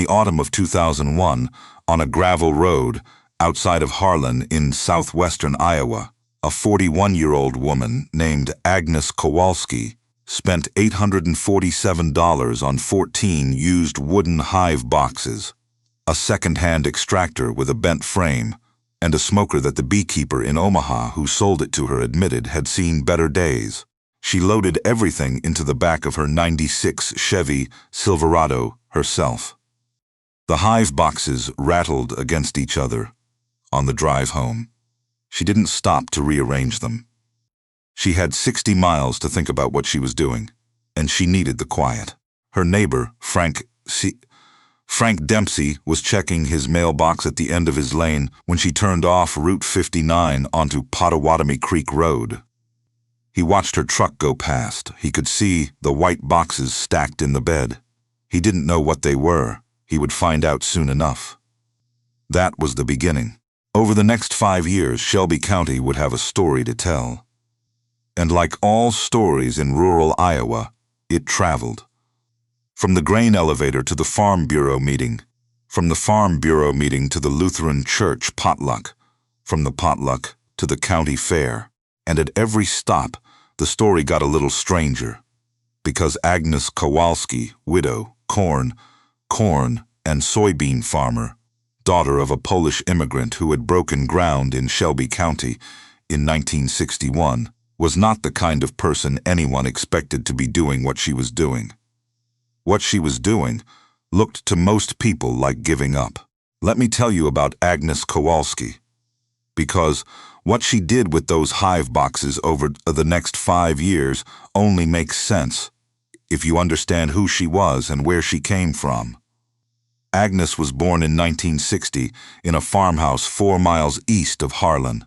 the autumn of 2001, on a gravel road outside of Harlan in southwestern Iowa, a 41-year-old woman named Agnes Kowalski spent $847 on 14 used wooden hive boxes, a second-hand extractor with a bent frame, and a smoker that the beekeeper in Omaha who sold it to her admitted had seen better days. She loaded everything into the back of her '96 Chevy Silverado herself. The hive boxes rattled against each other on the drive home. She didn't stop to rearrange them. She had 60 miles to think about what she was doing, and she needed the quiet. Her neighbor, Frank Dempsey, was checking his mailbox at the end of his lane when she turned off Route 59 onto Pottawattamie Creek Road. He watched her truck go past. He could see the white boxes stacked in the bed. He didn't know what they were. He would find out soon enough. That was the beginning. Over the next 5 years, Shelby County would have a story to tell. And like all stories in rural Iowa, it traveled. From the grain elevator to the Farm Bureau meeting, from the Farm Bureau meeting to the Lutheran Church potluck, from the potluck to the county fair. And at every stop, the story got a little stranger, because Agnes Kowalski, widow, corn, and soybean farmer, daughter of a Polish immigrant who had broken ground in Shelby County in 1961, was not the kind of person anyone expected to be doing what she was doing. What she was doing looked to most people like giving up. Let me tell you about Agnes Kowalski, because what she did with those hive boxes over the next 5 years only makes sense if you understand who she was and where she came from. Agnes was born in 1960 in a farmhouse 4 miles east of Harlan,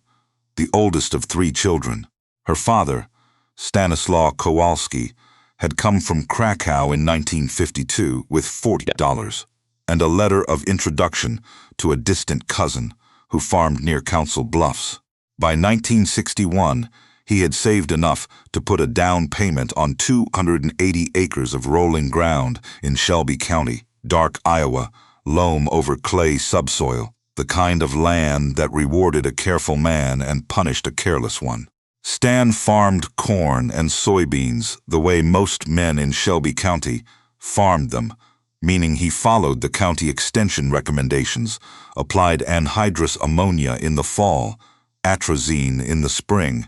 the oldest of 3 children. Her father, Stanislaw Kowalski, had come from Krakow in 1952 with $40 and a letter of introduction to a distant cousin who farmed near Council Bluffs. By 1961, he had saved enough to put a down payment on 280 acres of rolling ground in Shelby County, dark Iowa, loam over clay subsoil, the kind of land that rewarded a careful man and punished a careless one. Stan farmed corn and soybeans the way most men in Shelby County farmed them, meaning he followed the county extension recommendations, applied anhydrous ammonia in the fall, atrazine in the spring,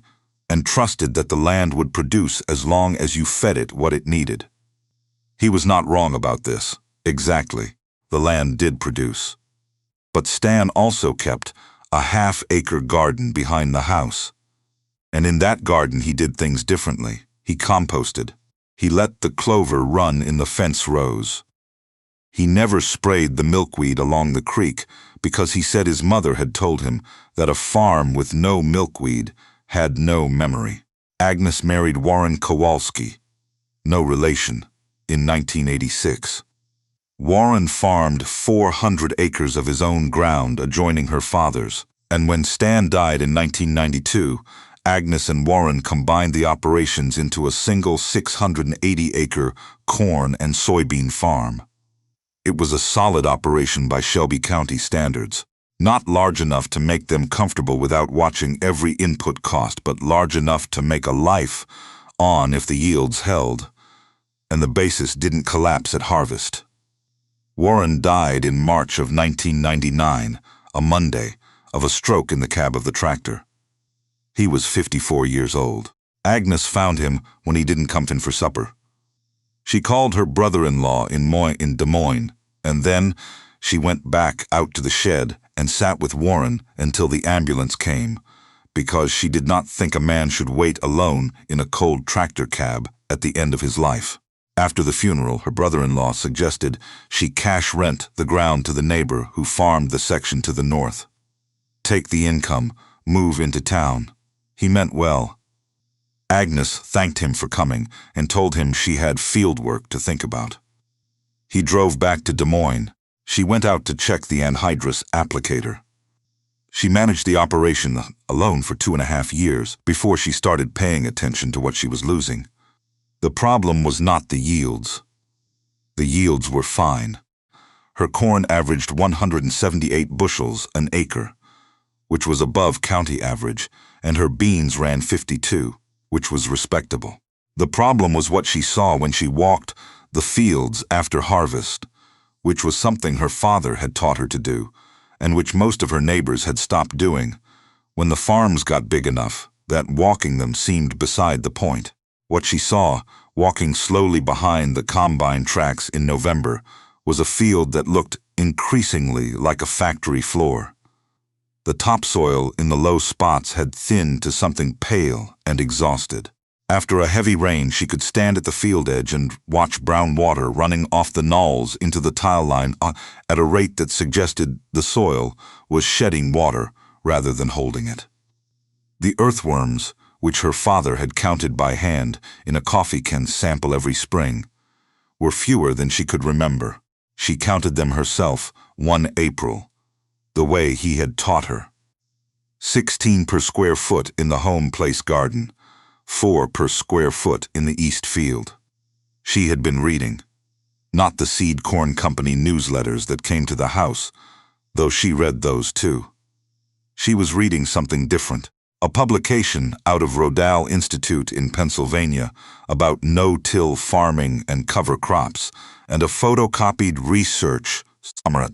and trusted that the land would produce as long as you fed it what it needed. He was not wrong about this. Exactly. The land did produce. But Stan also kept a half-acre garden behind the house. And in that garden he did things differently. He composted. He let the clover run in the fence rows. He never sprayed the milkweed along the creek because he said his mother had told him that a farm with no milkweed had no memory. Agnes married Warren Kowalski, no relation, in 1986. Warren farmed 400 acres of his own ground adjoining her father's, and when Stan died in 1992, Agnes and Warren combined the operations into a single 680-acre corn and soybean farm. It was a solid operation by Shelby County standards, not large enough to make them comfortable without watching every input cost, but large enough to make a life on if the yields held, and the basis didn't collapse at harvest. Warren died in March of 1999, a Monday, of a stroke in the cab of the tractor. He was 54 years old. Agnes found him when he didn't come in for supper. She called her brother-in-law in Des Moines, and then she went back out to the shed and sat with Warren until the ambulance came, because she did not think a man should wait alone in a cold tractor cab at the end of his life. After the funeral, her brother-in-law suggested she cash rent the ground to the neighbor who farmed the section to the north. Take the income, move into town. He meant well. Agnes thanked him for coming and told him she had field work to think about. He drove back to Des Moines. She went out to check the anhydrous applicator. She managed the operation alone for 2.5 years before she started paying attention to what she was losing. The problem was not the yields. The yields were fine. Her corn averaged 178 bushels an acre, which was above county average, and her beans ran 52, which was respectable. The problem was what she saw when she walked the fields after harvest, which was something her father had taught her to do, and which most of her neighbors had stopped doing. When the farms got big enough that walking them seemed beside the point. What she saw, walking slowly behind the combine tracks in November, was a field that looked increasingly like a factory floor. The topsoil in the low spots had thinned to something pale and exhausted. After a heavy rain, she could stand at the field edge and watch brown water running off the knolls into the tile line at a rate that suggested the soil was shedding water rather than holding it. The earthworms, which her father had counted by hand in a coffee can sample every spring, were fewer than she could remember. She counted them herself one April, the way he had taught her. 16 per square foot in the home place garden, 4 per square foot in the east field. She had been reading, not the Seed Corn Company newsletters that came to the house, though she read those too. She was reading something different, a publication out of Rodale Institute in Pennsylvania about no-till farming and cover crops, and a photocopied research summary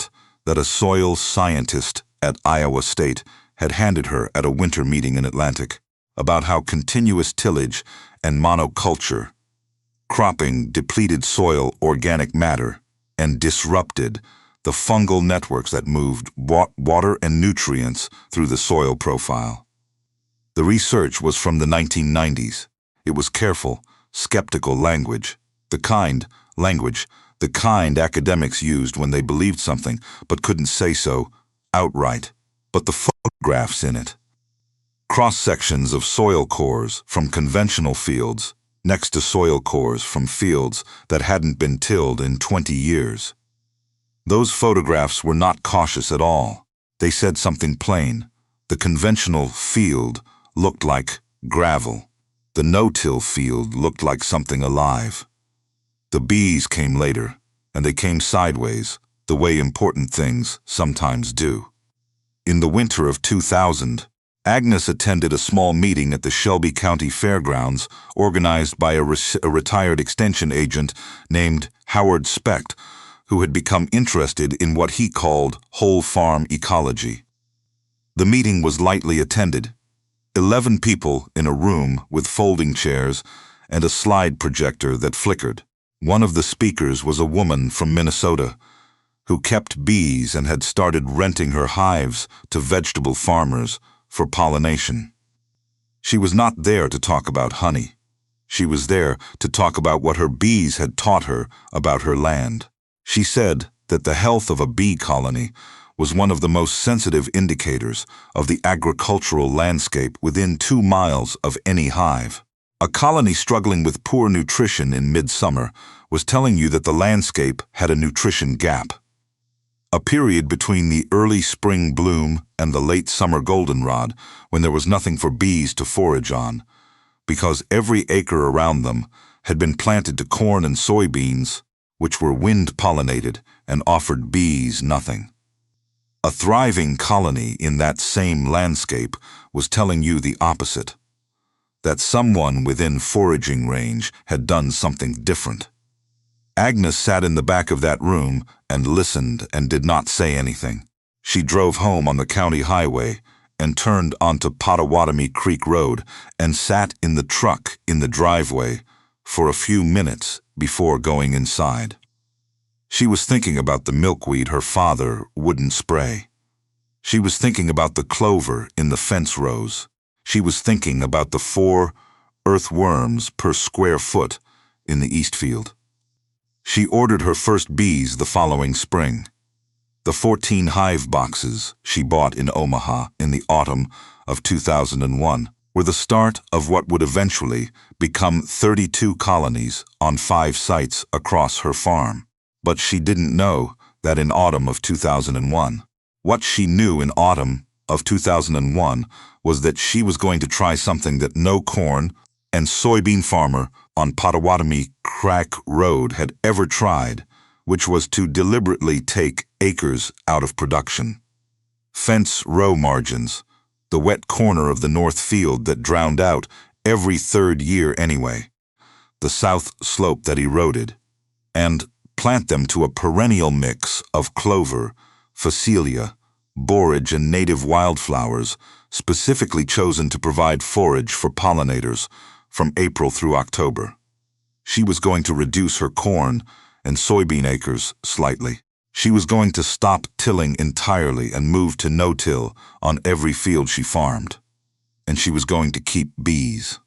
that a soil scientist at Iowa State had handed her at a winter meeting in Atlantic about how continuous tillage and monoculture cropping depleted soil organic matter and disrupted the fungal networks that moved water and nutrients through the soil profile. The research was from the 1990s. It was careful, skeptical language, the kind academics used when they believed something but couldn't say so outright, but the photographs in it. Cross-sections of soil cores from conventional fields next to soil cores from fields that hadn't been tilled in 20 years. Those photographs were not cautious at all. They said something plain. The conventional field looked like gravel. The no-till field looked like something alive. The bees came later, and they came sideways, the way important things sometimes do. In the winter of 2000, Agnes attended a small meeting at the Shelby County Fairgrounds organized by a retired extension agent named Howard Specht, who had become interested in what he called whole farm ecology. The meeting was lightly attended. 11 people in a room with folding chairs and a slide projector that flickered. One of the speakers was a woman from Minnesota who kept bees and had started renting her hives to vegetable farmers for pollination. She was not there to talk about honey. She was there to talk about what her bees had taught her about her land. She said that the health of a bee colony was one of the most sensitive indicators of the agricultural landscape within 2 miles of any hive. A colony struggling with poor nutrition in midsummer was telling you that the landscape had a nutrition gap. A period between the early spring bloom and the late summer goldenrod, when there was nothing for bees to forage on, because every acre around them had been planted to corn and soybeans, which were wind-pollinated and offered bees nothing. A thriving colony in that same landscape was telling you the opposite, that someone within foraging range had done something different. Agnes sat in the back of that room and listened and did not say anything. She drove home on the county highway and turned onto Pottawattamie Creek Road and sat in the truck in the driveway for a few minutes before going inside. She was thinking about the milkweed her father wouldn't spray. She was thinking about the clover in the fence rows. She was thinking about the 4 earthworms per square foot in the east field. She ordered her first bees the following spring. The 14 hive boxes she bought in Omaha in the autumn of 2001 were the start of what would eventually become 32 colonies on 5 sites across her farm. But she didn't know that in autumn of 2001. What she knew in autumn of 2001 was that she was going to try something that no corn and soybean farmer on Pottawattamie Creek Road had ever tried, which was to deliberately take acres out of production. Fence row margins, the wet corner of the north field that drowned out every third year anyway, the south slope that eroded, and plant them to a perennial mix of clover, phacelia, borage, and native wildflowers specifically chosen to provide forage for pollinators from April through October. She was going to reduce her corn and soybean acres slightly. She was going to stop tilling entirely and move to no-till on every field she farmed. And she was going to keep bees.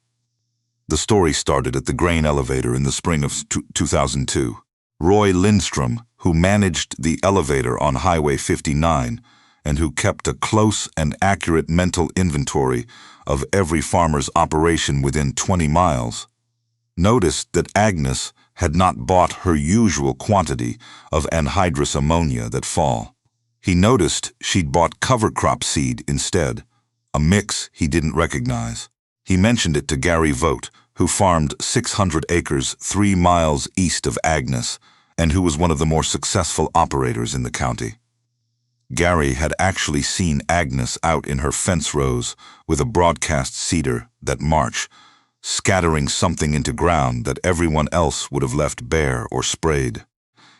The story started at the grain elevator in the spring of 2002. Roy Lindstrom, who managed the elevator on Highway 59 and who kept a close and accurate mental inventory of every farmer's operation within 20 miles, noticed that Agnes had not bought her usual quantity of anhydrous ammonia that fall. He noticed she'd bought cover crop seed instead, a mix he didn't recognize. He mentioned it to Gary Vogt, who farmed 600 acres 3 miles east of Agnes and who was one of the more successful operators in the county. Gary had actually seen Agnes out in her fence rows with a broadcast seeder that March, scattering something into ground that everyone else would have left bare or sprayed.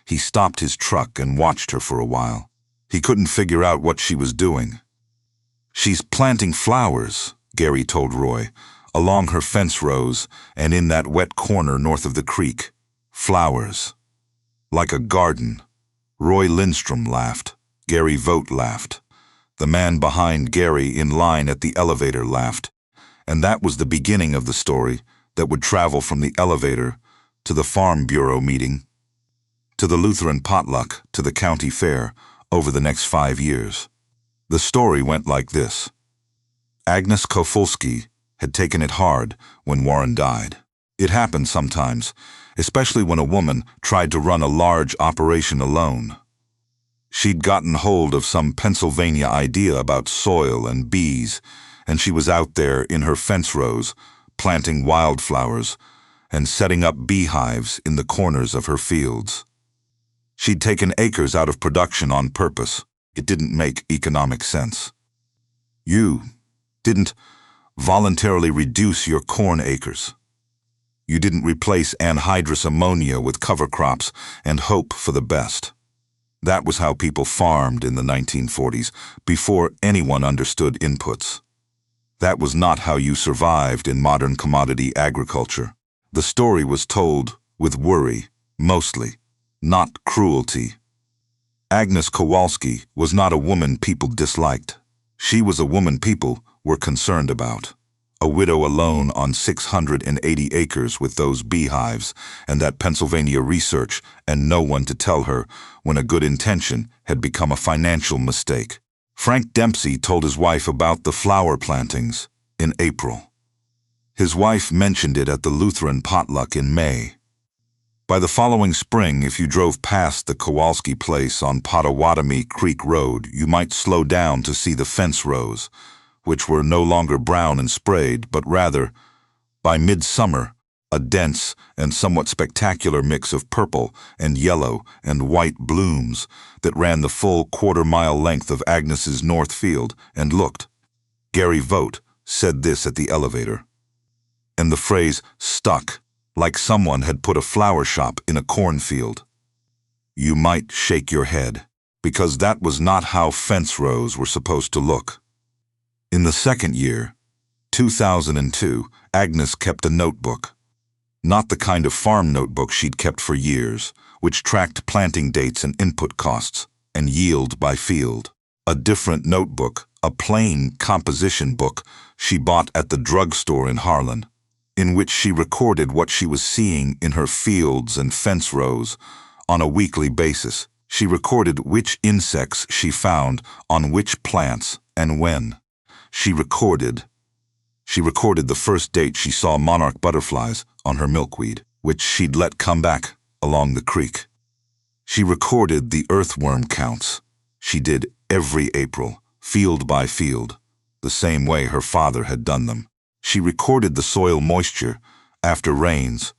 He stopped his truck and watched her for a while. He couldn't figure out what she was doing. "She's planting flowers," Gary told Roy, "along her fence rows and in that wet corner north of the creek. Flowers. Like a garden." Roy Lindstrom laughed. Gary Vogt laughed. The man behind Gary in line at the elevator laughed. And that was the beginning of the story that would travel from the elevator to the Farm Bureau meeting, to the Lutheran potluck, to the county fair over the next 5 years. The story went like this. Agnes Kofulski had taken it hard when Warren died. It happened sometimes, especially when a woman tried to run a large operation alone. She'd gotten hold of some Pennsylvania idea about soil and bees, and she was out there in her fence rows, planting wildflowers and setting up beehives in the corners of her fields. She'd taken acres out of production on purpose. It didn't make economic sense. You didn't voluntarily reduce your corn acres. You didn't replace anhydrous ammonia with cover crops and hope for the best. That was how people farmed in the 1940s, before anyone understood inputs. That was not how you survived in modern commodity agriculture. The story was told with worry, mostly, not cruelty. Agnes Kowalski was not a woman people disliked. She was a woman people were concerned about. A widow alone on 680 acres with those beehives and that Pennsylvania research, and no one to tell her when a good intention had become a financial mistake. Frank Dempsey told his wife about the flower plantings in April. His wife mentioned it at the Lutheran potluck in May. By the following spring, if you drove past the Kowalski place on Pottawattamie Creek Road, you might slow down to see the fence rows, which were no longer brown and sprayed, but rather, by midsummer, a dense and somewhat spectacular mix of purple and yellow and white blooms that ran the full quarter-mile length of Agnes's north field and looked. Gary Vogt said this at the elevator. And the phrase stuck, like someone had put a flower shop in a cornfield. You might shake your head, because that was not how fence rows were supposed to look. In the second year, 2002, Agnes kept a notebook. Not the kind of farm notebook she'd kept for years, which tracked planting dates and input costs, and yield by field. A different notebook, a plain composition book she bought at the drugstore in Harlan, in which she recorded what she was seeing in her fields and fence rows on a weekly basis. She recorded which insects she found on which plants and when. She recorded the first date she saw monarch butterflies on her milkweed, which she'd let come back along the creek. She recorded the earthworm counts. She did every April, field by field, the same way her father had done them. She recorded the soil moisture after rains,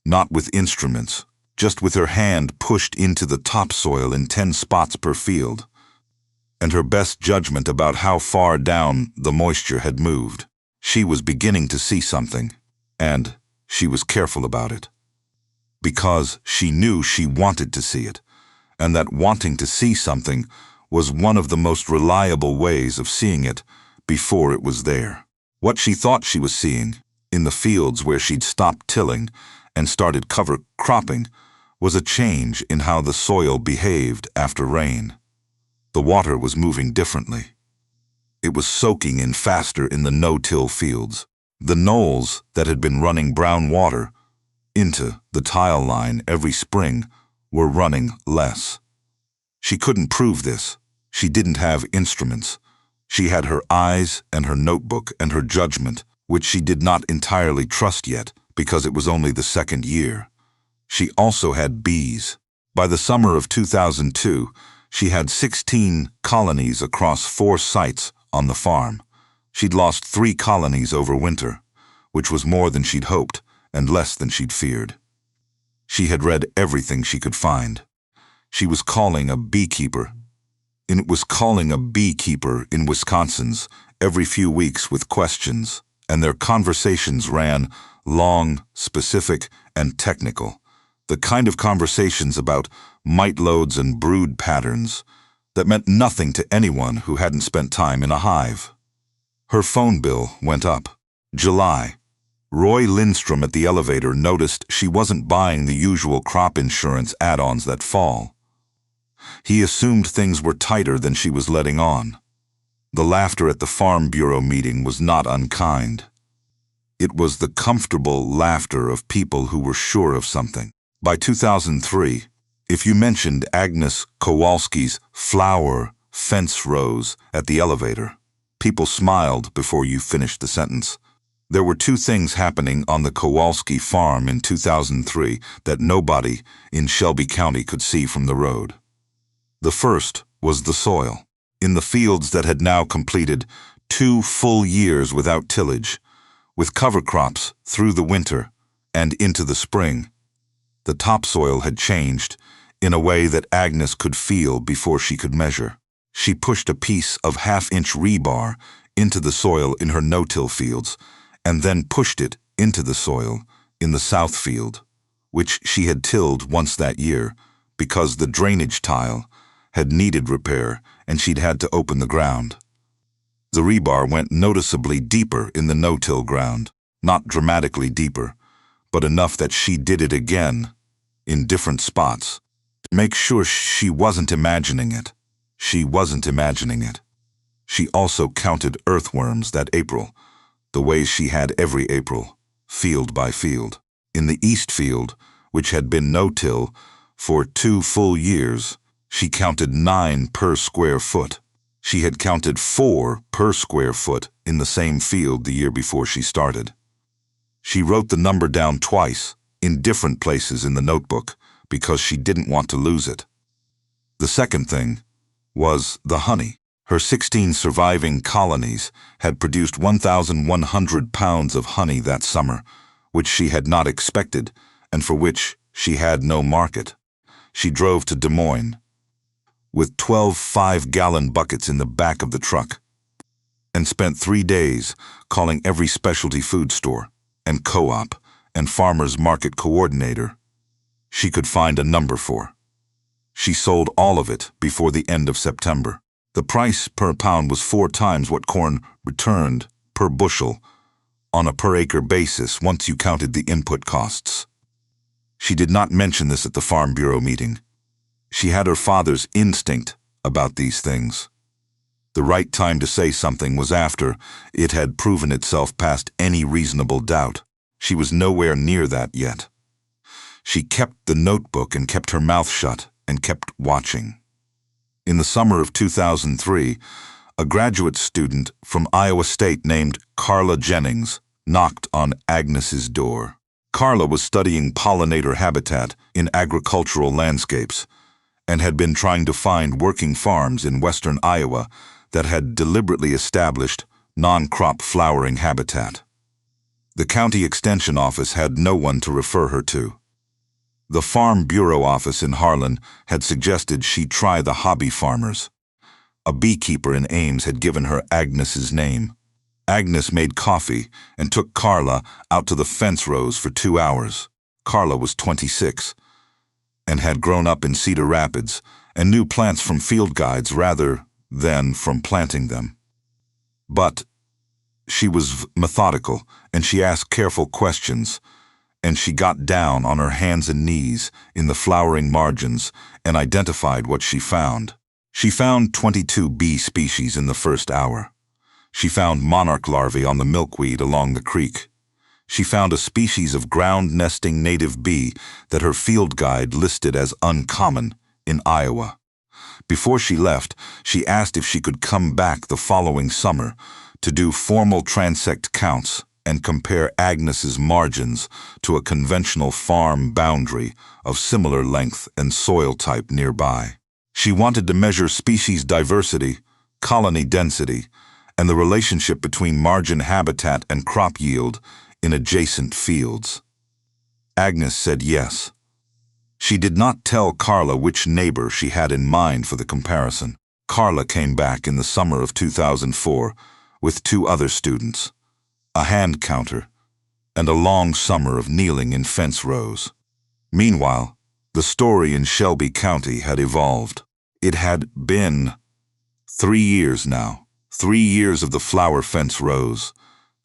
not with instruments, just with her hand pushed into the topsoil in 10 spots per field, and her best judgment about how far down the moisture had moved. She was beginning to see something, and she was careful about it, because she knew she wanted to see it, and that wanting to see something was one of the most reliable ways of seeing it before it was there. What she thought she was seeing, in the fields where she'd stopped tilling and started cover cropping, was a change in how the soil behaved after rain. The water was moving differently. It was soaking in faster in the no-till fields. The knolls that had been running brown water into the tile line every spring were running less. She couldn't prove this. She didn't have instruments. She had her eyes and her notebook and her judgment, which she did not entirely trust yet because it was only the second year. She also had bees. By the summer of 2002, she had 16 colonies across 4 sites on the farm. She'd lost 3 colonies over winter, which was more than she'd hoped and less than she'd feared. She had read everything she could find. She was calling a beekeeper. And it was calling a beekeeper in Wisconsin's every few weeks with questions, and their conversations ran long, specific, and technical. The kind of conversations about mite loads and brood patterns that meant nothing to anyone who hadn't spent time in a hive. Her phone bill went up. July. Roy Lindstrom at the elevator noticed she wasn't buying the usual crop insurance add-ons that fall. He assumed things were tighter than she was letting on. The laughter at the Farm Bureau meeting was not unkind. It was the comfortable laughter of people who were sure of something. By 2003, if you mentioned Agnes Kowalski's flower fence rows at the elevator, people smiled before you finished the sentence. There were 2 things happening on the Kowalski farm in 2003 that nobody in Shelby County could see from the road. The first was the soil. In the fields that had now completed 2 full years without tillage, with cover crops through the winter and into the spring, the topsoil had changed in a way that Agnes could feel before she could measure. She pushed a piece of 1/2-inch rebar into the soil in her no-till fields, and then pushed it into the soil in the south field, which she had tilled once that year because the drainage tile had needed repair and she'd had to open the ground. The rebar went noticeably deeper in the no-till ground, not dramatically deeper, but enough that she did it again in different spots to make sure she wasn't imagining it. She wasn't imagining it. She also counted earthworms that April, the way she had every April, field by field. In the east field, which had been no-till for 2 full years, she counted 9 per square foot. She had counted 4 per square foot in the same field the year before she started. She wrote the number down twice, in different places in the notebook, because she didn't want to lose it. The second thing was the honey. Her 16 surviving colonies had produced 1,100 pounds of honey that summer, which she had not expected and for which she had no market. She drove to Des Moines with 12 5-gallon buckets in the back of the truck and spent 3 days calling every specialty food store and co-op and farmers market coordinator she could find a number for. She sold all of it before the end of September. The price per pound was 4 times what corn returned per bushel on a per-acre basis once you counted the input costs. She did not mention this at the Farm Bureau meeting. She had her father's instinct about these things. The right time to say something was after it had proven itself past any reasonable doubt. She was nowhere near that yet. She kept the notebook and kept her mouth shut and kept watching. In the summer of 2003, a graduate student from Iowa State named Carla Jennings knocked on Agnes's door. Carla was studying pollinator habitat in agricultural landscapes and had been trying to find working farms in western Iowa that had deliberately established non-crop flowering habitat. The county extension office had no one to refer her to. The Farm Bureau office in Harlan had suggested she try the hobby farmers. A beekeeper in Ames had given her Agnes's name. Agnes made coffee and took Carla out to the fence rows for 2 hours. Carla was 26 and had grown up in Cedar Rapids and knew plants from field guides rather than from planting them. But she was methodical, and she asked careful questions, and she got down on her hands and knees in the flowering margins and identified what she found. She found 22 bee species in the first hour. She found monarch larvae on the milkweed along the creek. She found a species of ground-nesting native bee that her field guide listed as uncommon in Iowa. Before she left, she asked if she could come back the following summer to do formal transect counts and compare Agnes's margins to a conventional farm boundary of similar length and soil type nearby. She wanted to measure species diversity, colony density, and the relationship between margin habitat and crop yield in adjacent fields. Agnes said yes. She did not tell Carla which neighbor she had in mind for the comparison. Carla came back in the summer of 2004 with 2 other students, a hand counter, and a long summer of kneeling in fence rows. Meanwhile, the story in Shelby County had evolved. It had been 3 years now, 3 years of the flower fence rows,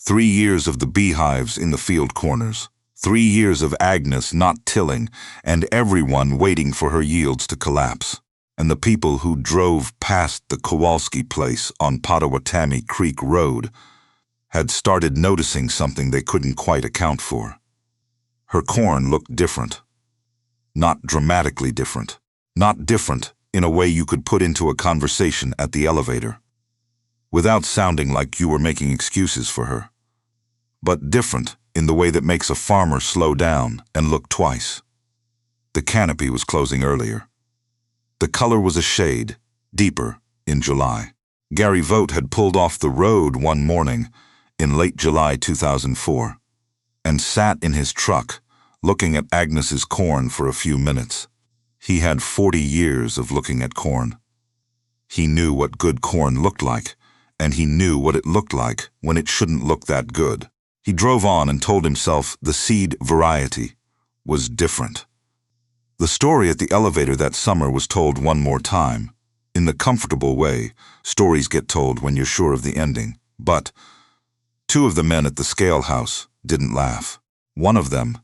3 years of the beehives in the field corners, 3 years of Agnes not tilling and everyone waiting for her yields to collapse. And the people who drove past the Kowalski place on Pottawattamie Creek Road had started noticing something they couldn't quite account for. Her corn looked different. Not dramatically different. Not different in a way you could put into a conversation at the elevator, without sounding like you were making excuses for her. But different in the way that makes a farmer slow down and look twice. The canopy was closing earlier. The color was a shade deeper in July. Gary Vogt had pulled off the road one morning in late July 2004 and sat in his truck looking at Agnes's corn for a few minutes. He had 40 years of looking at corn. He knew what good corn looked like, and he knew what it looked like when it shouldn't look that good. He drove on and told himself the seed variety was different. The story at the elevator that summer was told one more time. In the comfortable way stories get told when you're sure of the ending. But 2 of the men at the scale house didn't laugh. One of them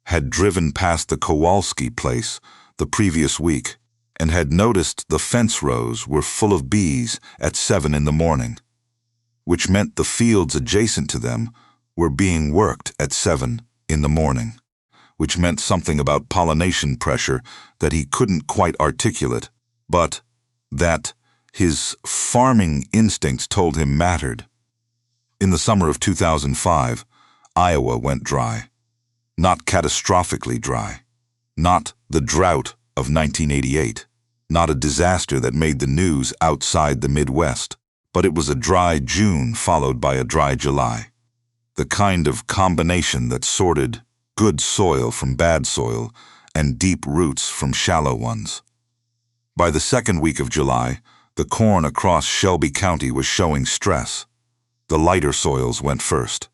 had driven past the Kowalski place the previous week and had noticed the fence rows were full of bees at 7 in the morning, which meant the fields adjacent to them were being worked at 7 in the morning, which meant something about pollination pressure that he couldn't quite articulate, but that his farming instincts told him mattered. In the summer of 2005, Iowa went dry. Not catastrophically dry. Not the drought of 1988. Not a disaster that made the news outside the Midwest. But it was a dry June followed by a dry July. The kind of combination that sorted good soil from bad soil and deep roots from shallow ones. By the second week of July, the corn across Shelby County was showing stress. The lighter soils went first.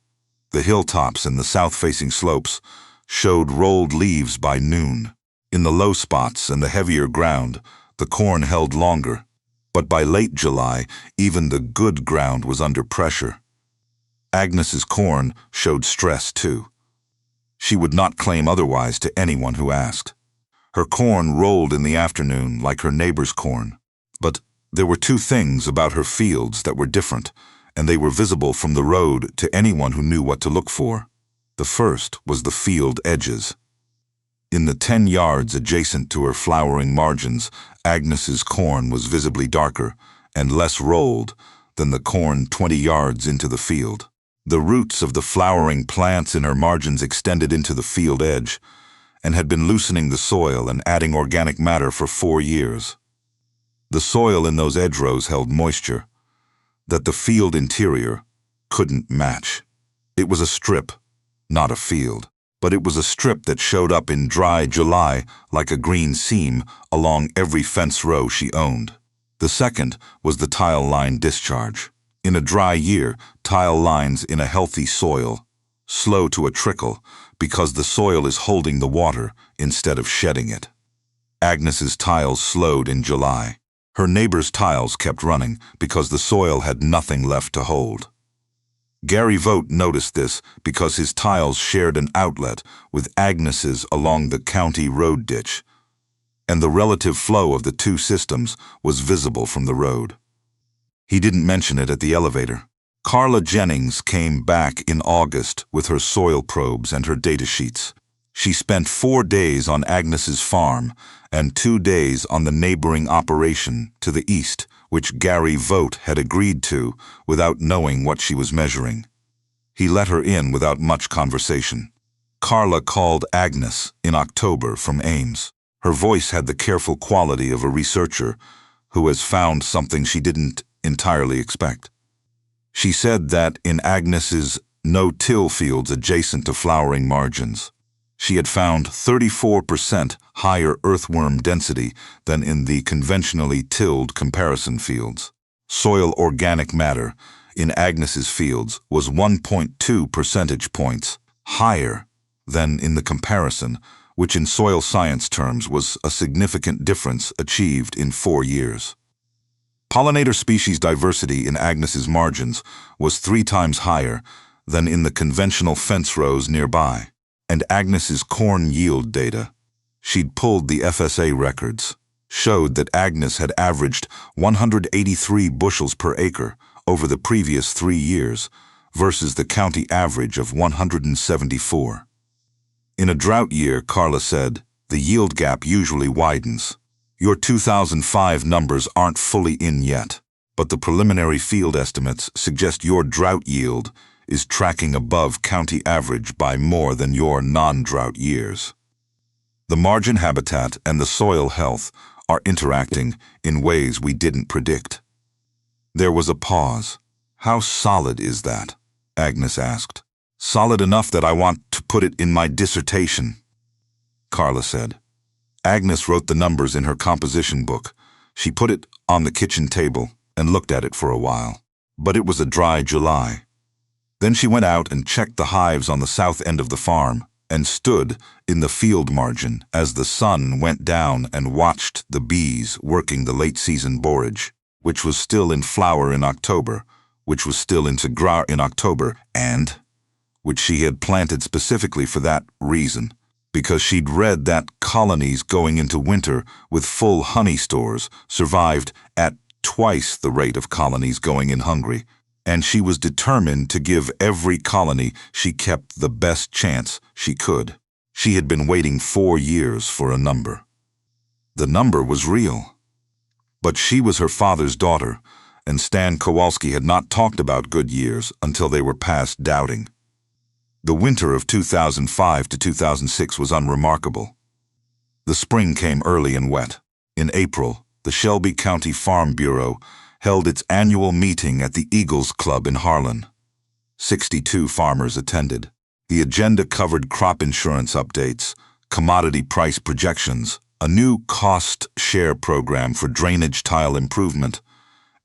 The hilltops and the south-facing slopes showed rolled leaves by noon. In the low spots and the heavier ground, the corn held longer. But by late July, even the good ground was under pressure. Agnes's corn showed stress too. She would not claim otherwise to anyone who asked. Her corn rolled in the afternoon like her neighbor's corn. But there were 2 things about her fields that were different, and they were visible from the road to anyone who knew what to look for. The first was the field edges. In the 10 yards adjacent to her flowering margins, Agnes's corn was visibly darker and less rolled than the corn 20 yards into the field. The roots of the flowering plants in her margins extended into the field edge and had been loosening the soil and adding organic matter for 4 years. The soil in those edge rows held moisture that the field interior couldn't match. It was a strip, not a field. but it was a strip that showed up in dry July like a green seam along every fence row she owned. The second was the tile line discharge. In a dry year, tile lines in a healthy soil slow to a trickle because the soil is holding the water instead of shedding it. Agnes's tiles slowed in July. Her neighbor's tiles kept running because the soil had nothing left to hold. Gary Vogt noticed this because his tiles shared an outlet with Agnes's along the county road ditch, and the relative flow of the two systems was visible from the road. He didn't mention it at the elevator. Carla Jennings came back in August with her soil probes and her data sheets. She spent 4 days on Agnes's farm and 2 days on the neighboring operation to the east, which Gary Vogt had agreed to without knowing what she was measuring. He let her in without much conversation. Carla called Agnes in October from Ames. Her voice had the careful quality of a researcher who has found something she didn't entirely expect. She said that in Agnes's no-till fields adjacent to flowering margins, she had found 34% higher earthworm density than in the conventionally tilled comparison fields. Soil organic matter in Agnes's fields was 1.2 percentage points higher than in the comparison, which in soil science terms was a significant difference achieved in 4 years. Pollinator species diversity in Agnes's margins was 3 times higher than in the conventional fence rows nearby. And Agnes's corn yield data, she'd pulled the FSA records, showed that Agnes had averaged 183 bushels per acre over the previous 3 years versus the county average of 174. In a drought year, Carla said, the yield gap usually widens. Your 2005 numbers aren't fully in yet, but the preliminary field estimates suggest your drought yield is tracking above county average by more than your non-drought years. The margin habitat and the soil health are interacting in ways we didn't predict. There was a pause. How solid is that? Agnes asked. Solid enough that I want to put it in my dissertation, Carla said. Agnes wrote the numbers in her composition book. She put it on the kitchen table and looked at it for a while. But it was a dry July. Then she went out and checked the hives on the south end of the farm and stood in the field margin as the sun went down and watched the bees working the late-season borage, which was still in flower in October, which was still in Sagrar in October, and which she had planted specifically for that reason, because she'd read that colonies going into winter with full honey stores survived at twice the rate of colonies going in hungry, and she was determined to give every colony she kept the best chance she could. She had been waiting 4 years for a number. The number was real. But she was her father's daughter, and Stan Kowalski had not talked about good years until they were past doubting. The winter of 2005 to 2006 was unremarkable. The spring came early and wet. In April, the Shelby County Farm Bureau held its annual meeting at the Eagles Club in Harlan. 62 farmers attended. The agenda covered crop insurance updates, commodity price projections, a new cost share program for drainage tile improvement,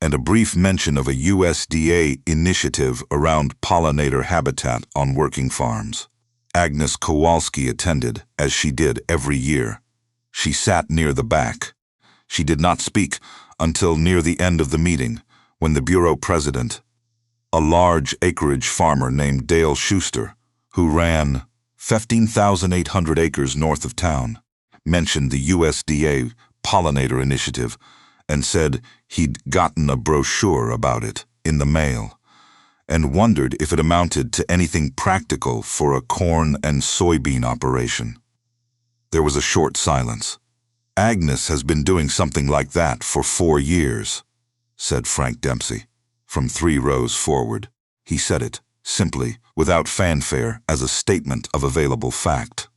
and a brief mention of a USDA initiative around pollinator habitat on working farms. Agnes Kowalski attended, as she did every year. She sat near the back. She did not speak until near the end of the meeting, when the Bureau president, a large acreage farmer named Dale Schuster, who ran 15,800 acres north of town, mentioned the USDA pollinator initiative and said he'd gotten a brochure about it in the mail and wondered if it amounted to anything practical for a corn and soybean operation. There was a short silence. Agnes has been doing something like that for 4 years, said Frank Dempsey, from 3 rows forward. He said it, simply, without fanfare, as a statement of available fact.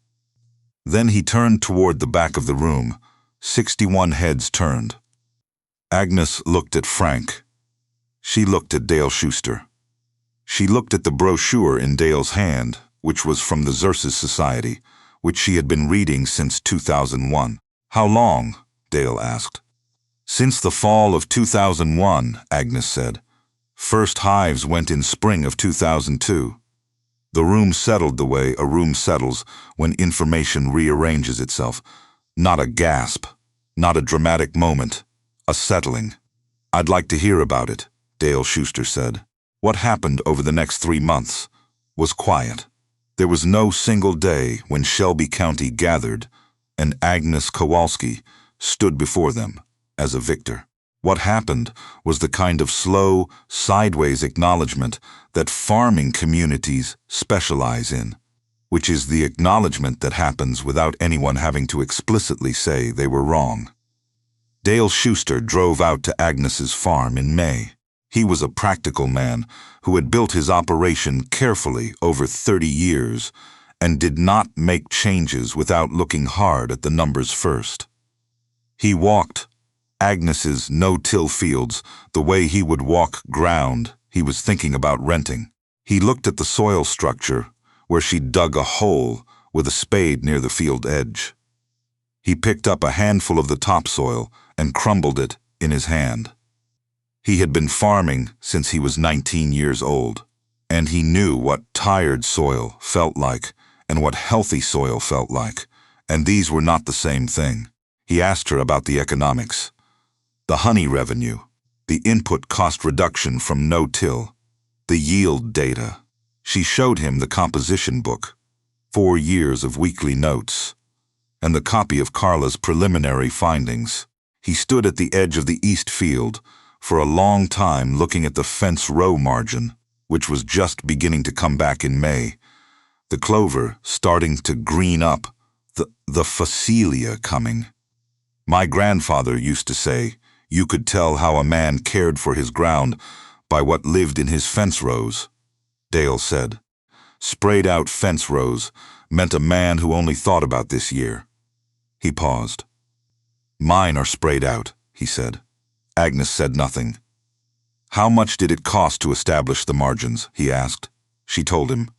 Then he turned toward the back of the room. 61 heads turned. Agnes looked at Frank. She looked at Dale Schuster. She looked at the brochure in Dale's hand, which was from the Xerxes Society, which she had been reading since 2001. "How long?" Dale asked. "Since the fall of 2001, Agnes said. First hives went in spring of 2002. The room settled the way a room settles when information rearranges itself. Not a gasp, not a dramatic moment, a settling. "I'd like to hear about it," Dale Schuster said. What happened over the next 3 months was quiet. There was no single day when Shelby County gathered and Agnes Kowalski stood before them as a victor. What happened was the kind of slow, sideways acknowledgement that farming communities specialize in, which is the acknowledgement that happens without anyone having to explicitly say they were wrong. Dale Schuster drove out to Agnes's farm in May. He was a practical man who had built his operation carefully over 30 years and did not make changes without looking hard at the numbers first. He walked Agnes's no-till fields the way he would walk ground he was thinking about renting. He looked at the soil structure where she dug a hole with a spade near the field edge. He picked up a handful of the topsoil and crumbled it in his hand. He had been farming since he was 19 years old, and he knew what tired soil felt like and what healthy soil felt like, and these were not the same thing. He asked her about the economics, the honey revenue, the input cost reduction from no-till, the yield data. She showed him the composition book, 4 years of weekly notes, and the copy of Carla's preliminary findings. He stood at the edge of the east field for a long time looking at the fence row margin, which was just beginning to come back in May, the clover starting to green up, the phacelia coming. "My grandfather used to say you could tell how a man cared for his ground by what lived in his fence rows," Dale said. Sprayed out fence rows meant a man who only thought about this year. He paused. "Mine are sprayed out," he said. Agnes said nothing. "How much did it cost to establish the margins?" he asked. She told him.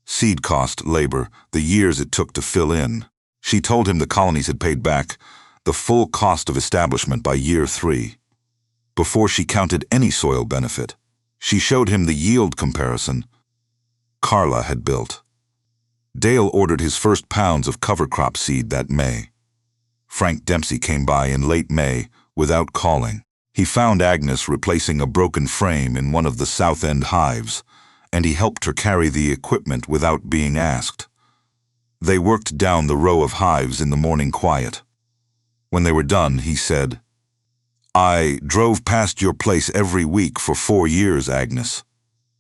Seed cost, labor, the years it took to fill in. She told him the colonies had paid back the full cost of establishment by year 3. Before she counted any soil benefit, she showed him the yield comparison Carla had built. Dale ordered his first pounds of cover crop seed that May. Frank Dempsey came by in late May without calling. He found Agnes replacing a broken frame in one of the South End hives, and he helped her carry the equipment without being asked. They worked down the row of hives in the morning quiet. When they were done, he said, "I drove past your place every week for 4 years, Agnes."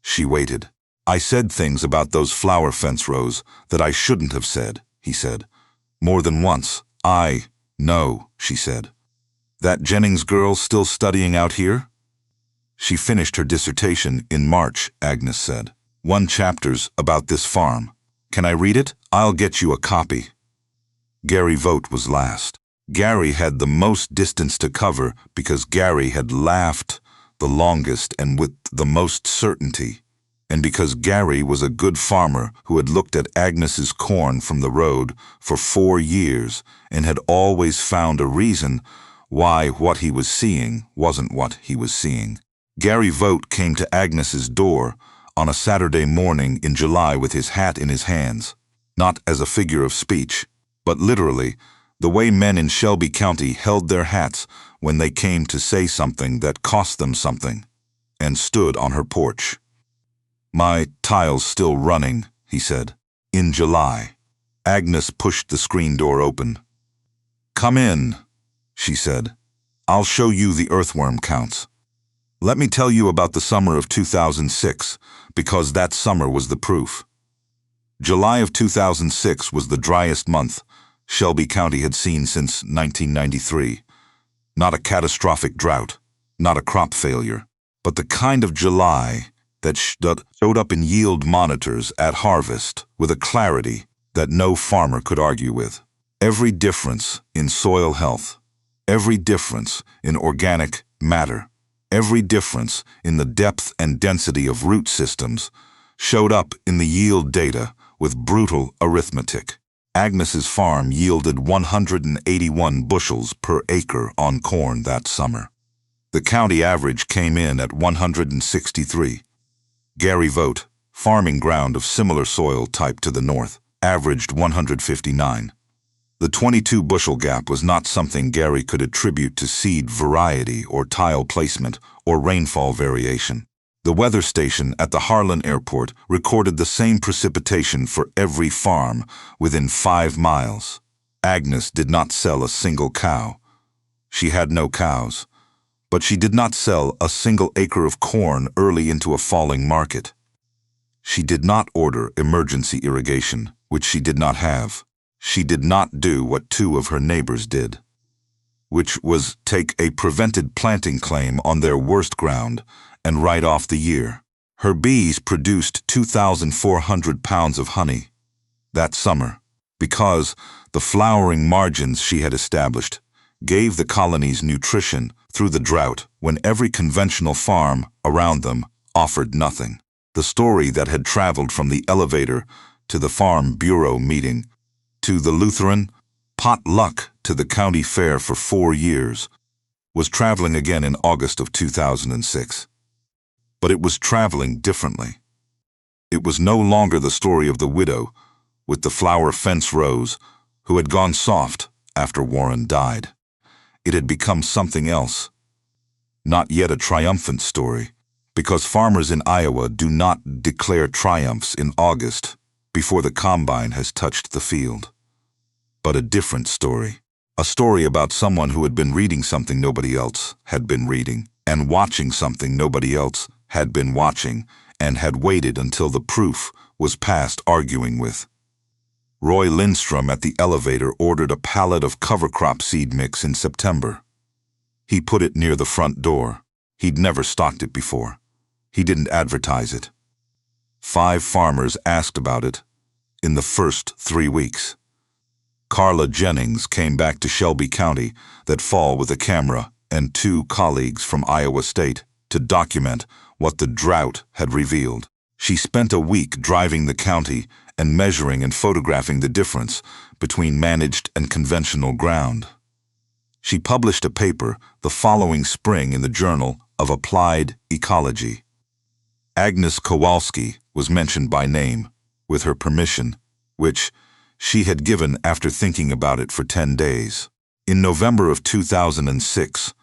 She waited. "I said things about those flower fence rows that I shouldn't have said," he said. "More than once. No," she said. "That Jennings girl still studying out here?" "She finished her dissertation in March," Agnes said. "1 chapter's about this farm. Can I read it? I'll get you a copy." Gary Vogt was last. Gary had the most distance to cover because Gary had laughed the longest and with the most certainty, and because Gary was a good farmer who had looked at Agnes's corn from the road for 4 years and had always found a reason why what he was seeing wasn't what he was seeing. Gary Vogt came to Agnes's door on a Saturday morning in July with his hat in his hands, not as a figure of speech, but literally the way men in Shelby County held their hats when they came to say something that cost them something, and stood on her porch. "My tile's still running," he said. "In July." Agnes pushed the screen door open. "Come in," she said. "I'll show you the earthworm counts. Let me tell you about the summer of 2006, because that summer was the proof." July of 2006 was the driest month Shelby County had seen since 1993. Not a catastrophic drought, not a crop failure, but the kind of July that showed up in yield monitors at harvest with a clarity that no farmer could argue with. Every difference in soil health, every difference in organic matter, every difference in the depth and density of root systems showed up in the yield data with brutal arithmetic. Agnes's farm yielded 181 bushels per acre on corn that summer. The county average came in at 163. Gary Vogt, farming ground of similar soil type to the north, averaged 159. The 22-bushel gap was not something Gary could attribute to seed variety or tile placement or rainfall variation. The weather station at the Harlan Airport recorded the same precipitation for every farm within 5 miles. Agnes did not sell a single cow. She had no cows, but she did not sell a single acre of corn early into a falling market. She did not order emergency irrigation, which she did not have. She did not do what 2 of her neighbors did, which was take a prevented planting claim on their worst ground and write off the year. Her bees produced 2,400 pounds of honey that summer because the flowering margins she had established gave the colonies nutrition through the drought when every conventional farm around them offered nothing. The story that had traveled from the elevator to the Farm Bureau meeting to the Lutheran potluck to the county fair for 4 years was traveling again in August of 2006. But it was traveling differently. It was no longer the story of the widow with the flower fence rows who had gone soft after Warren died. It had become something else. Not yet a triumphant story, because farmers in Iowa do not declare triumphs in August before the combine has touched the field. But a different story. A story about someone who had been reading something nobody else had been reading, and watching something nobody else had been watching, and had waited until the proof was past arguing with. Roy Lindstrom at the elevator ordered a pallet of cover crop seed mix in September. He put it near the front door. He'd never stocked it before. He didn't advertise it. 5 farmers asked about it in the first 3 weeks. Carla Jennings came back to Shelby County that fall with a camera and 2 colleagues from Iowa State to document what the drought had revealed. She spent a week driving the county and measuring and photographing the difference between managed and conventional ground. She published a paper the following spring in the Journal of Applied Ecology. Agnes Kowalski was mentioned by name, with her permission, which she had given after thinking about it for 10 days. In November of 2006,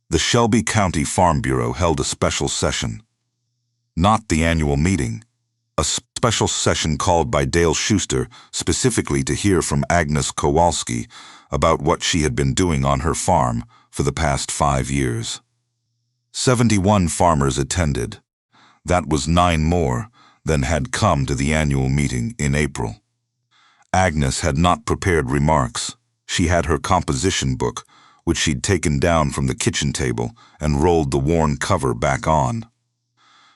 the Shelby County Farm Bureau held a special session. Not the annual meeting, a special session called by Dale Schuster specifically to hear from Agnes Kowalski about what she had been doing on her farm for the past 5 years. 71 farmers attended. That was 9 more than had come to the annual meeting in April. Agnes had not prepared remarks. She had her composition book, which she'd taken down from the kitchen table and rolled the worn cover back on.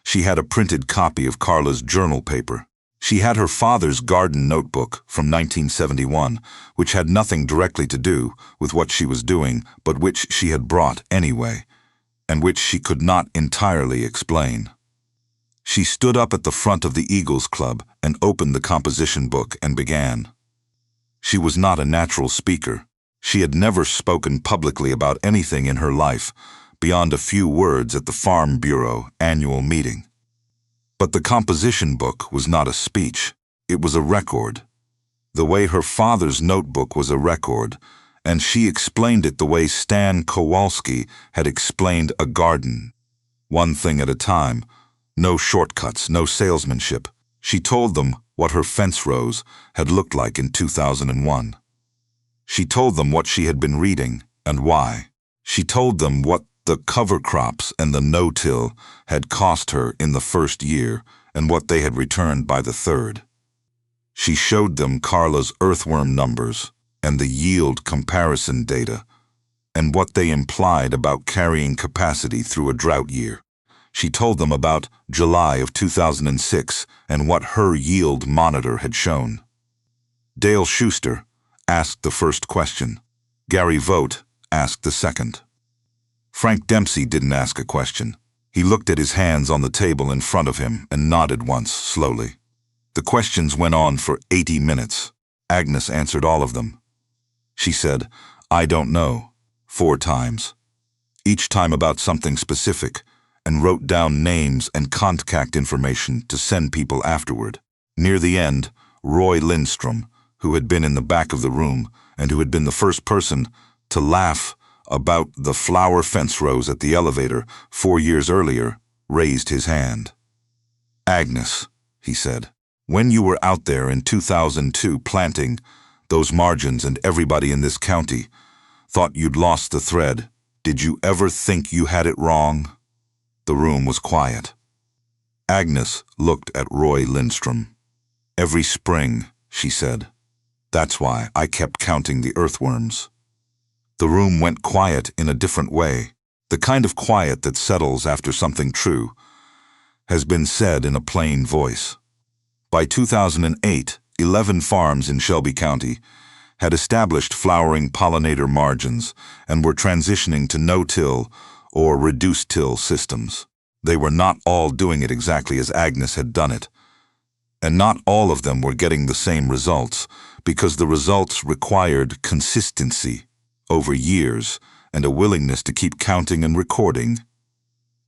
She had a printed copy of Carla's journal paper. She had her father's garden notebook from 1971, which had nothing directly to do with what she was doing, but which she had brought anyway, and which she could not entirely explain. She stood up at the front of the Eagles Club and opened the composition book and began. She was not a natural speaker. She had never spoken publicly about anything in her life beyond a few words at the Farm Bureau annual meeting. But the composition book was not a speech. It was a record. The way her father's notebook was a record, and she explained it the way Stan Kowalski had explained a garden. One thing at a time. No shortcuts, no salesmanship. She told them what her fence rows had looked like in 2001. She told them what she had been reading and why. She told them what the cover crops and the no-till had cost her in the first year and what they had returned by the third. She showed them Carla's earthworm numbers and the yield comparison data and what they implied about carrying capacity through a drought year. She told them about July of 2006 and what her yield monitor had shown. Dale Schuster asked the first question. Gary Vogt asked the second. Frank Dempsey didn't ask a question. He looked at his hands on the table in front of him and nodded once, slowly. The questions went on for 80 minutes. Agnes answered all of them. She said, "I don't know," 4 times, each time about something specific, and wrote down names and contact information to send people afterward. Near the end, Roy Lindstrom, who had been in the back of the room and who had been the first person to laugh about the flower fence rows at the elevator 4 years earlier, raised his hand. "Agnes," he said, "when you were out there in 2002 planting those margins and everybody in this county thought you'd lost the thread, did you ever think you had it wrong?" The room was quiet. Agnes looked at Roy Lindstrom. "Every spring," she said. "That's why I kept counting the earthworms." The room went quiet in a different way, the kind of quiet that settles after something true has been said in a plain voice. By 2008, 11 farms in Shelby County had established flowering pollinator margins and were transitioning to no-till or reduced-till systems. They were not all doing it exactly as Agnes had done it, and not all of them were getting the same results because the results required consistency over years and a willingness to keep counting and recording,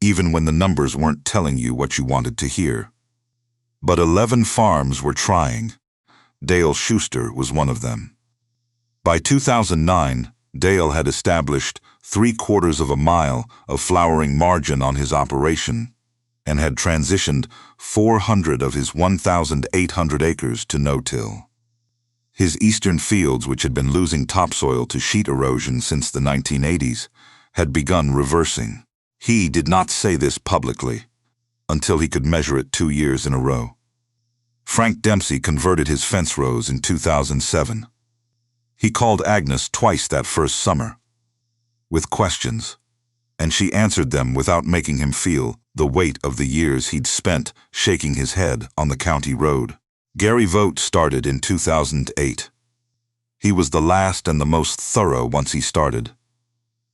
even when the numbers weren't telling you what you wanted to hear. But 11 farms were trying. Dale Schuster was one of them. By 2009, Dale had established 3/4 of a mile of flowering margin on his operation and had transitioned 400 of his 1,800 acres to no-till. His eastern fields, which had been losing topsoil to sheet erosion since the 1980s, had begun reversing. He did not say this publicly until he could measure it 2 years in a row. Frank Dempsey converted his fence rows in 2007. He called Agnes twice that first summer with questions, and she answered them without making him feel the weight of the years he'd spent shaking his head on the county road. Gary Vogt started in 2008. He was the last and the most thorough once he started.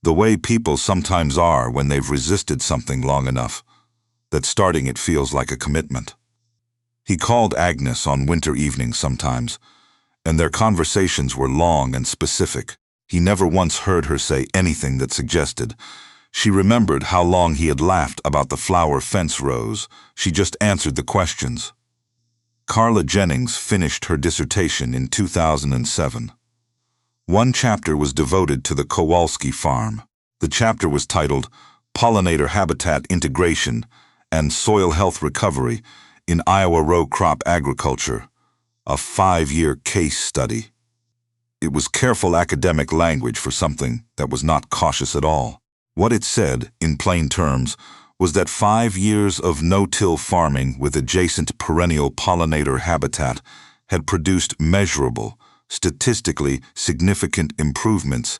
The way people sometimes are when they've resisted something long enough, that starting it feels like a commitment. He called Agnes on winter evenings sometimes, and their conversations were long and specific. He never once heard her say anything that suggested she remembered how long he had laughed about the flower fence rows. She just answered the questions. Carla Jennings finished her dissertation in 2007. One chapter was devoted to the Kowalski farm. The chapter was titled Pollinator Habitat Integration and Soil Health Recovery in Iowa Row Crop Agriculture, a 5-year case study. It was careful academic language for something that was not cautious at all. What it said, in plain terms, was that 5 years of no-till farming with adjacent perennial pollinator habitat had produced measurable, statistically significant improvements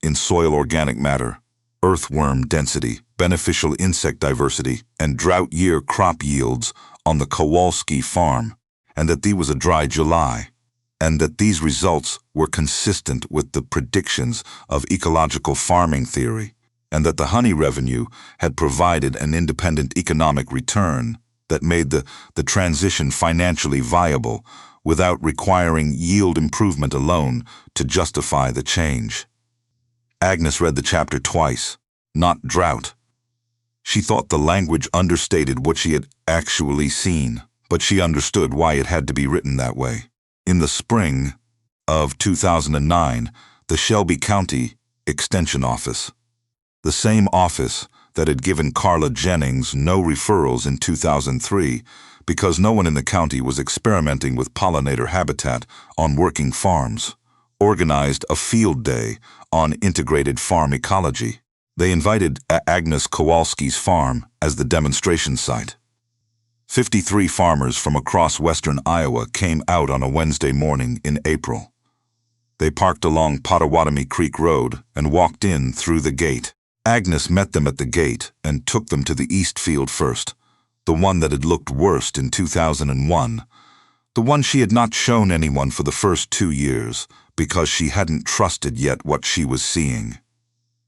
in soil organic matter, earthworm density, beneficial insect diversity, and drought year crop yields on the Kowalski farm, and that there was a dry July, and that these results were consistent with the predictions of ecological farming theory, and that the honey revenue had provided an independent economic return that made the transition financially viable without requiring yield improvement alone to justify the change. Agnes read the chapter twice, not drought. She thought the language understated what she had actually seen, but she understood why it had to be written that way. In the spring of 2009, the Shelby County Extension Office, the same office that had given Carla Jennings no referrals in 2003 because no one in the county was experimenting with pollinator habitat on working farms, organized a field day on integrated farm ecology. They invited Agnes Kowalski's farm as the demonstration site. 53 farmers from across western Iowa came out on a Wednesday morning in April. They parked along Pottawattamie Creek Road and walked in through the gate. Agnes met them at the gate and took them to the east field first, the one that had looked worst in 2001, the one she had not shown anyone for the first 2 years because she hadn't trusted yet what she was seeing.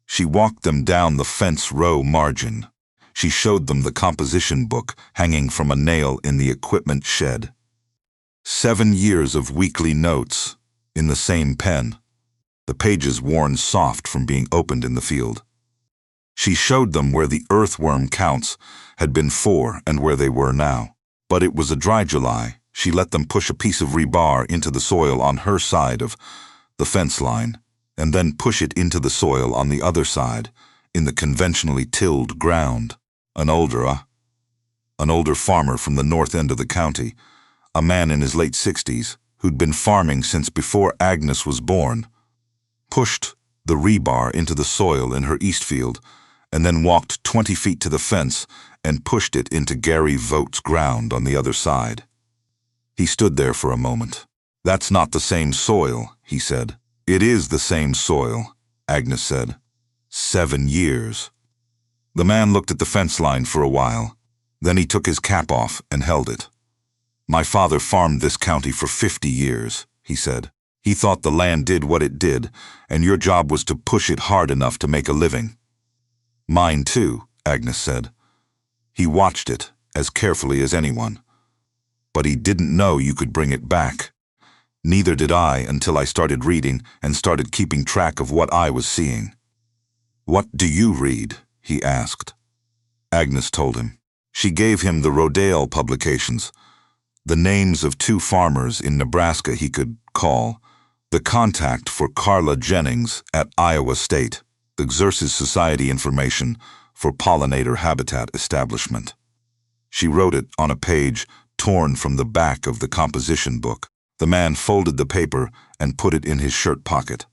She walked them down the fence row margin. She showed them the composition book hanging from a nail in the equipment shed. 7 years of weekly notes, in the same pen, the pages worn soft from being opened in the field. She showed them where the earthworm counts had been 4 and where they were now. But it was a dry July. She let them push a piece of rebar into the soil on her side of the fence line, and then push it into the soil on the other side, in the conventionally tilled ground. An older farmer from the north end of the county, a man in his late 60s, who'd been farming since before Agnes was born, pushed the rebar into the soil in her east field, and then walked 20 feet to the fence and pushed it into Gary Vote's ground on the other side. He stood there for a moment. "That's not the same soil," he said. "It is the same soil," Agnes said. 7 years. The man looked at the fence line for a while. Then he took his cap off and held it. "My father farmed this county for 50 years, he said. "He thought the land did what it did, and your job was to push it hard enough to make a living." "Mine too," Agnes said. "He watched it as carefully as anyone. But he didn't know you could bring it back. Neither did I until I started reading and started keeping track of what I was seeing." "What do you read?" he asked. Agnes told him. She gave him the Rodale publications, the names of 2 farmers in Nebraska he could call, the contact for Carla Jennings at Iowa State, the Xerces Society information for pollinator habitat establishment. She wrote it on a page torn from the back of the composition book. The man folded the paper and put it in his shirt pocket.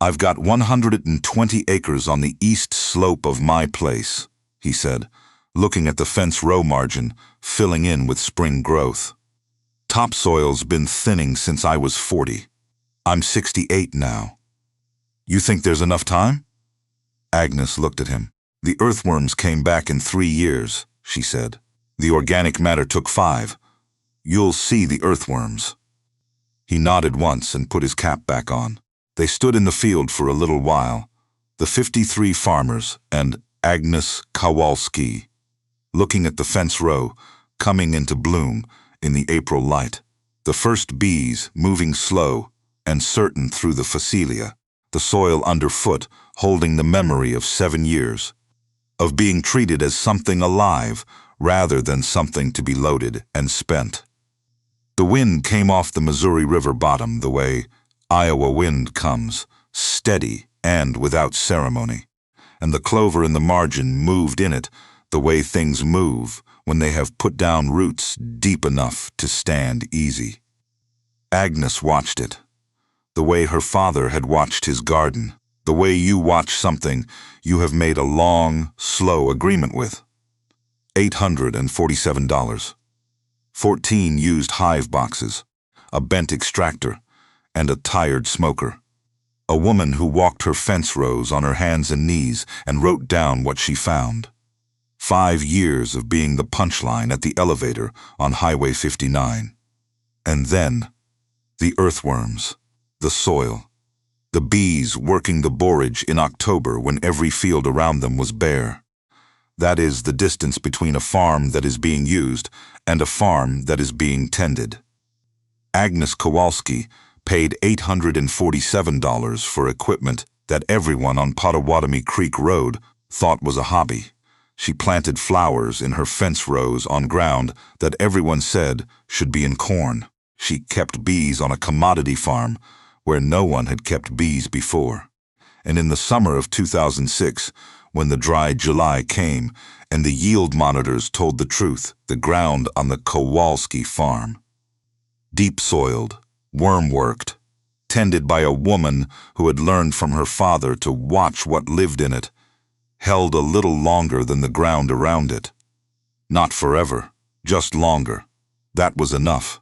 "I've got 120 acres on the east slope of my place," he said, looking at the fence row margin, filling in with spring growth. "Topsoil's been thinning since I was 40. I'm 68 now. You think there's enough time?" Agnes looked at him. "The earthworms came back in 3 years," she said. "The organic matter took 5. You'll see the earthworms." He nodded once and put his cap back on. They stood in the field for a little while, the 53 farmers and Agnes Kowalski, looking at the fence row coming into bloom in the April light, the first bees moving slow and certain through the phacelia, the soil underfoot holding the memory of 7 years, of being treated as something alive rather than something to be loaded and spent. The wind came off the Missouri River bottom the way Iowa wind comes, steady and without ceremony, and the clover in the margin moved in it the way things move when they have put down roots deep enough to stand easy. Agnes watched it, the way her father had watched his garden, the way you watch something you have made a long, slow agreement with. $847. 14 used hive boxes, a bent extractor, and a tired smoker. A woman who walked her fence rows on her hands and knees and wrote down what she found. 5 years of being the punchline at the elevator on Highway 59. And then, the earthworms, the soil, the bees working the borage in October when every field around them was bare. That is the distance between a farm that is being used and a farm that is being tended. Agnes Kowalski paid $847 for equipment that everyone on Pottawattamie Creek Road thought was a hobby. She planted flowers in her fence rows on ground that everyone said should be in corn. She kept bees on a commodity farm where no one had kept bees before. And in the summer of 2006, when the dry July came and the yield monitors told the truth, the ground on the Kowalski farm, deep-soiled, worm-worked, tended by a woman who had learned from her father to watch what lived in it, held a little longer than the ground around it. Not forever, just longer. That was enough.